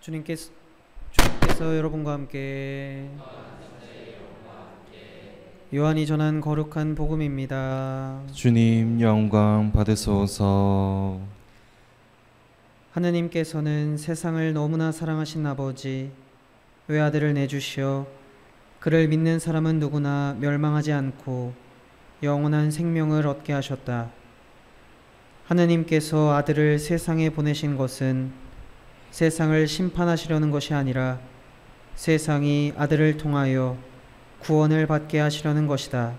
주님께서 여러분과 함께 요한이 전한 거룩한 복음입니다. 주님 영광 받으소서. 하느님께서는 세상을 너무나 사랑하신 아버지 외아들을 내주시어 그를 믿는 사람은 누구나 멸망하지 않고 영원한 생명을 얻게 하셨다. 하느님께서 아들을 세상에 보내신 것은 세상을 심판하시려는 것이 아니라 세상이 아들을 통하여 구원을 받게 하시려는 것이다.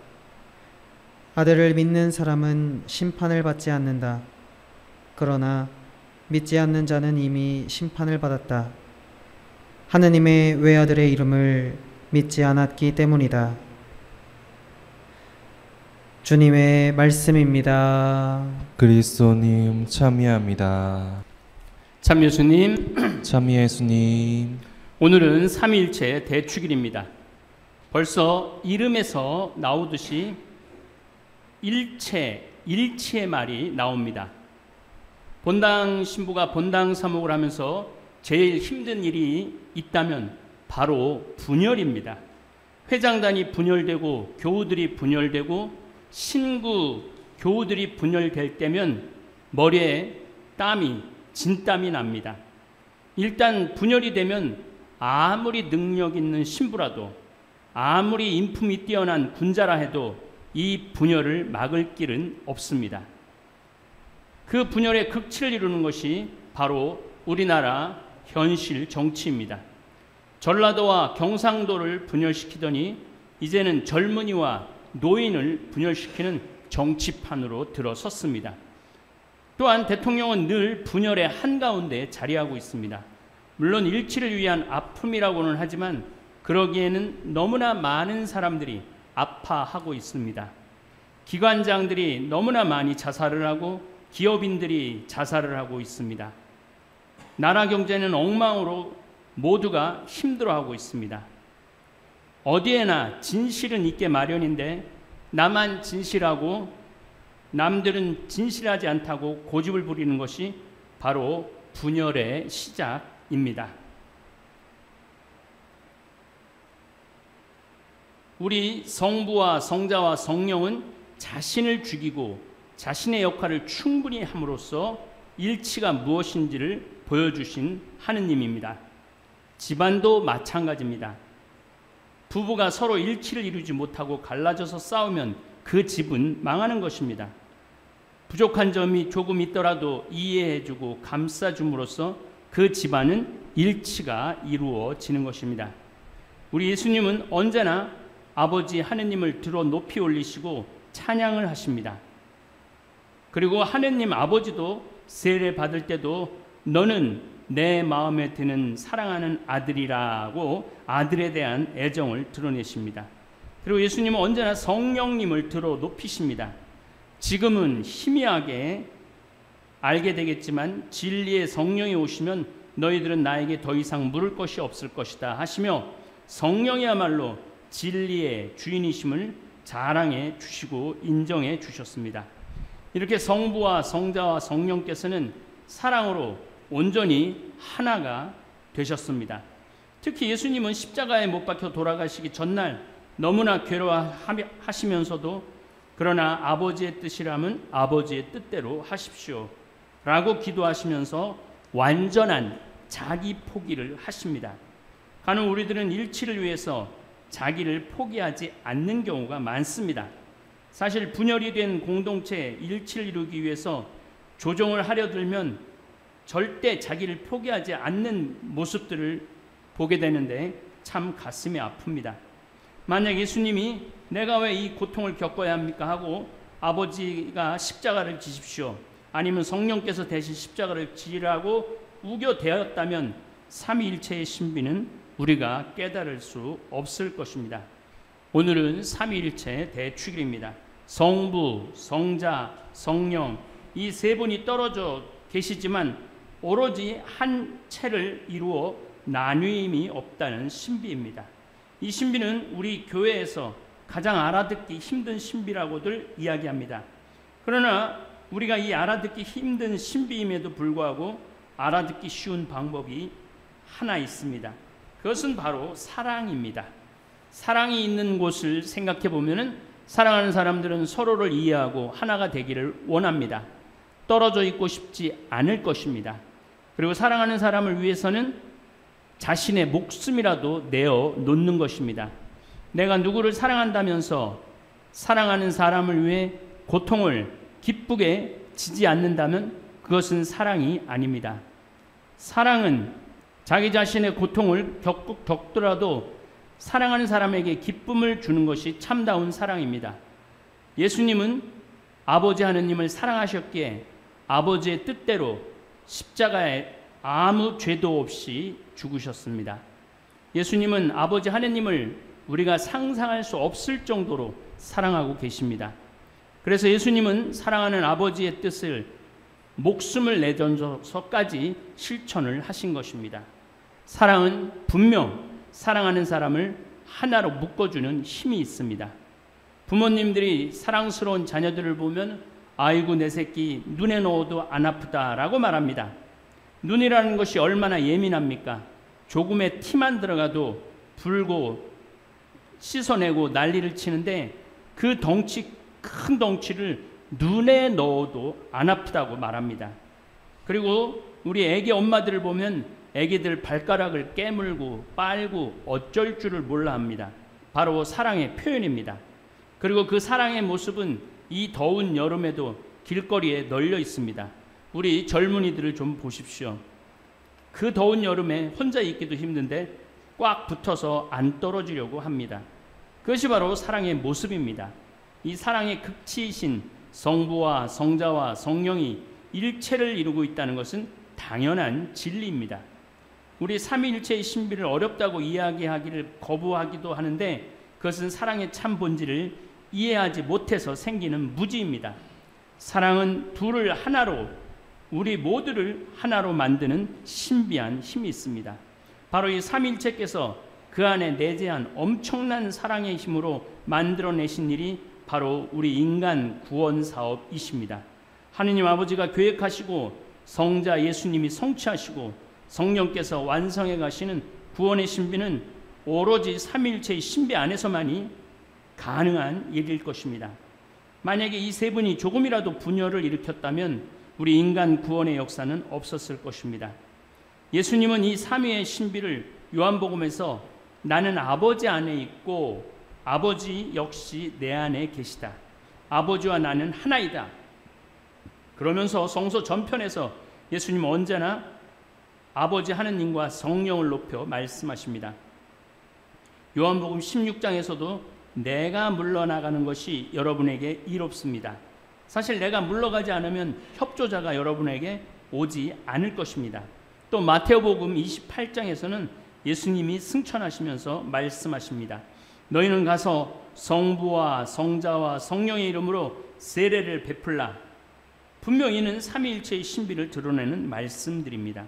아들을 믿는 사람은 심판을 받지 않는다. 그러나 믿지 않는 자는 이미 심판을 받았다. 하느님의 외아들의 이름을 믿지 않았기 때문이다. 주님의 말씀입니다. 그리스도님 참여합니다. 참 예수님, 참 예수님. 오늘은 삼위일체 대축일입니다. 벌써 이름에서 나오듯이 일치의 말이 나옵니다. 본당 신부가 본당 사목을 하면서 제일 힘든 일이 있다면 바로 분열입니다. 회장단이 분열되고 교우들이 분열되고 신구 교우들이 분열될 때면 머리에 진땀이 납니다. 일단 분열이 되면 아무리 능력 있는 신부라도 아무리 인품이 뛰어난 군자라 해도 이 분열을 막을 길은 없습니다. 그 분열의 극치를 이루는 것이 바로 우리나라 현실 정치입니다. 전라도와 경상도를 분열시키더니 이제는 젊은이와 노인을 분열시키는 정치판으로 들어섰습니다. 또한 대통령은 늘 분열의 한가운데 자리하고 있습니다. 물론 일치를 위한 아픔이라고는 하지만 그러기에는 너무나 많은 사람들이 아파하고 있습니다. 기관장들이 너무나 많이 자살을 하고 기업인들이 자살을 하고 있습니다. 나라 경제는 엉망으로 모두가 힘들어하고 있습니다. 어디에나 진실은 있게 마련인데 나만 진실하고 남들은 진실하지 않다고 고집을 부리는 것이 바로 분열의 시작입니다. 우리 성부와 성자와 성령은 자신을 죽이고 자신의 역할을 충분히 함으로써 일치가 무엇인지를 보여주신 하느님입니다. 집안도 마찬가지입니다. 부부가 서로 일치를 이루지 못하고 갈라져서 싸우면 그 집은 망하는 것입니다. 부족한 점이 조금 있더라도 이해해주고 감싸줌으로써 그 집안은 일치가 이루어지는 것입니다. 우리 예수님은 언제나 아버지 하느님을 들어 높이 올리시고 찬양을 하십니다. 그리고 하느님 아버지도 세례 받을 때도 너는 내 마음에 드는 사랑하는 아들이라고 아들에 대한 애정을 드러내십니다. 그리고 예수님은 언제나 성령님을 들어 높이십니다. 지금은 희미하게 알게 되겠지만 진리의 성령이 오시면 너희들은 나에게 더 이상 물을 것이 없을 것이다 하시며 성령이야말로 진리의 주인이심을 자랑해 주시고 인정해 주셨습니다. 이렇게 성부와 성자와 성령께서는 사랑으로 온전히 하나가 되셨습니다. 특히 예수님은 십자가에 못 박혀 돌아가시기 전날 너무나 괴로워하시면서도 그러나 아버지의 뜻이라면 아버지의 뜻대로 하십시오 라고 기도하시면서 완전한 자기 포기를 하십니다. 간혹 우리들은 일치를 위해서 자기를 포기하지 않는 경우가 많습니다. 사실 분열이 된 공동체의 일치를 이루기 위해서 조정을 하려 들면 절대 자기를 포기하지 않는 모습들을 보게 되는데 참 가슴이 아픕니다. 만약 예수님이 내가 왜 이 고통을 겪어야 합니까 하고 아버지가 십자가를 지십시오 아니면 성령께서 대신 십자가를 지라고 우겨대었다면 삼위일체의 신비는 우리가 깨달을 수 없을 것입니다. 오늘은 삼위일체 대축일입니다. 성부, 성자, 성령 이 세 분이 떨어져 계시지만 오로지 한 체를 이루어 나뉘임이 없다는 신비입니다. 이 신비는 우리 교회에서 가장 알아듣기 힘든 신비라고들 이야기합니다. 그러나 우리가 이 알아듣기 힘든 신비임에도 불구하고 알아듣기 쉬운 방법이 하나 있습니다. 그것은 바로 사랑입니다. 사랑이 있는 곳을 생각해 보면은 사랑하는 사람들은 서로를 이해하고 하나가 되기를 원합니다. 떨어져 있고 싶지 않을 것입니다. 그리고 사랑하는 사람을 위해서는 자신의 목숨이라도 내어 놓는 것입니다. 내가 누구를 사랑한다면서 사랑하는 사람을 위해 고통을 기쁘게 지지 않는다면 그것은 사랑이 아닙니다. 사랑은 자기 자신의 고통을 겪더라도 사랑하는 사람에게 기쁨을 주는 것이 참다운 사랑입니다. 예수님은 아버지 하느님을 사랑하셨기에 아버지의 뜻대로 십자가에 아무 죄도 없이 죽으셨습니다. 예수님은 아버지 하느님을 우리가 상상할 수 없을 정도로 사랑하고 계십니다. 그래서 예수님은 사랑하는 아버지의 뜻을 목숨을 내던져서까지 실천을 하신 것입니다. 사랑은 분명 사랑하는 사람을 하나로 묶어주는 힘이 있습니다. 부모님들이 사랑스러운 자녀들을 보면 아이고 내 새끼 눈에 넣어도 안 아프다라고 말합니다. 눈이라는 것이 얼마나 예민합니까? 조금의 티만 들어가도 불고 씻어내고 난리를 치는데 그 큰 덩치를 눈에 넣어도 안 아프다고 말합니다. 그리고 우리 애기 엄마들을 보면 애기들 발가락을 깨물고 빨고 어쩔 줄을 몰라 합니다. 바로 사랑의 표현입니다. 그리고 그 사랑의 모습은 이 더운 여름에도 길거리에 널려 있습니다. 우리 젊은이들을 좀 보십시오. 그 더운 여름에 혼자 있기도 힘든데 꽉 붙어서 안 떨어지려고 합니다. 그것이 바로 사랑의 모습입니다. 이 사랑의 극치이신 성부와 성자와 성령이 일체를 이루고 있다는 것은 당연한 진리입니다. 우리 삼위일체의 신비를 어렵다고 이야기하기를 거부하기도 하는데 그것은 사랑의 참 본질을 이해하지 못해서 생기는 무지입니다. 사랑은 둘을 하나로, 우리 모두를 하나로 만드는 신비한 힘이 있습니다. 바로 이 삼위일체께서 그 안에 내재한 엄청난 사랑의 힘으로 만들어내신 일이 바로 우리 인간 구원 사업이십니다. 하느님 아버지가 계획하시고 성자 예수님이 성취하시고 성령께서 완성해 가시는 구원의 신비는 오로지 삼위일체의 신비 안에서만이 가능한 일일 것입니다. 만약에 이 세 분이 조금이라도 분열을 일으켰다면 우리 인간 구원의 역사는 없었을 것입니다. 예수님은 이 삼위의 신비를 요한복음에서 나는 아버지 안에 있고 아버지 역시 내 안에 계시다. 아버지와 나는 하나이다. 그러면서 성서 전편에서 예수님은 언제나 아버지 하느님과 성령을 높여 말씀하십니다. 요한복음 16장에서도 내가 물러나가는 것이 여러분에게 이롭습니다. 사실 내가 물러가지 않으면 협조자가 여러분에게 오지 않을 것입니다. 또 마태복음 28장에서는 예수님이 승천하시면서 말씀하십니다. 너희는 가서 성부와 성자와 성령의 이름으로 세례를 베풀라. 분명히 이는 삼위일체의 신비를 드러내는 말씀들입니다.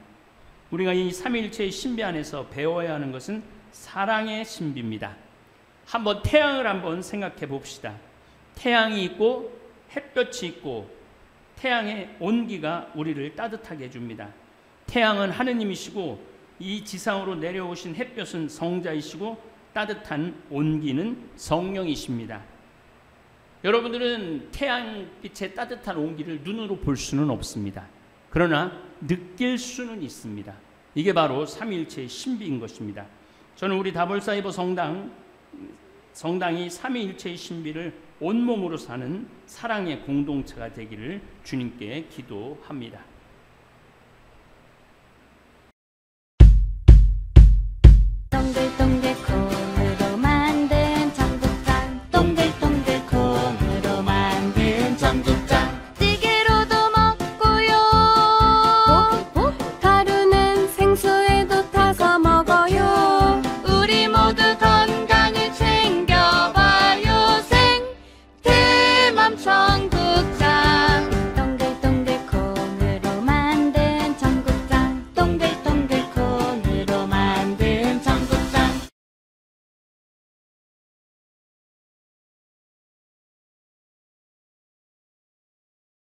우리가 이 삼위일체의 신비 안에서 배워야 하는 것은 사랑의 신비입니다. 한번 태양을 한번 생각해 봅시다. 태양이 있고 햇볕이 있고 태양의 온기가 우리를 따뜻하게 해줍니다. 태양은 하느님이시고 이 지상으로 내려오신 햇볕은 성자이시고 따뜻한 온기는 성령이십니다. 여러분들은 태양빛의 따뜻한 온기를 눈으로 볼 수는 없습니다. 그러나 느낄 수는 있습니다. 이게 바로 삼위일체의 신비인 것입니다. 저는 우리 다볼사이버 성당이 삼위일체의 신비를 온몸으로 사는 사랑의 공동체가 되기를 주님께 기도합니다.